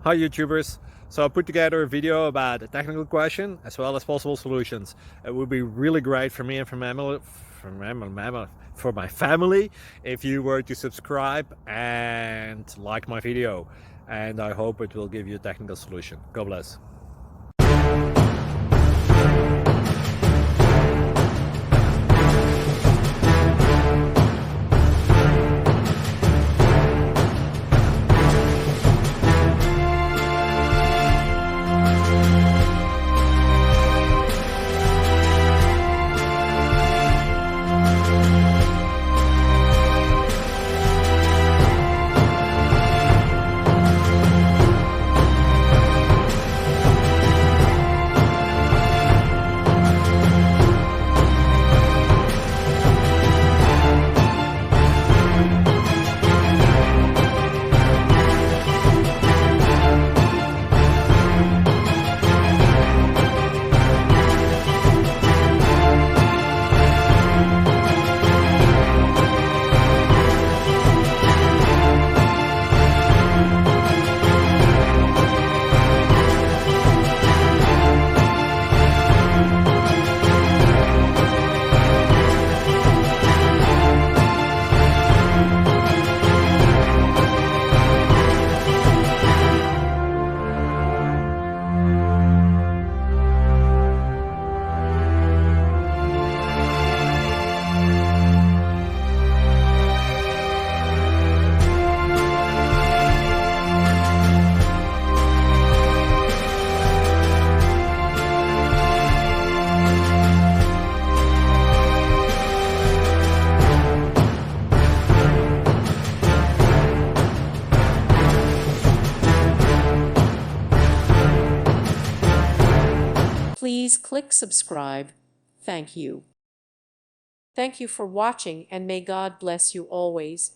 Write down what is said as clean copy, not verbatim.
Hi YouTubers! So I put together a video about a technical question as well as possible solutions. It would be really great for me and for my family if you were to subscribe and like my video, and I hope it will give you a technical solution. God bless. Please click subscribe. Thank you. Thank you for watching, and may God bless you always.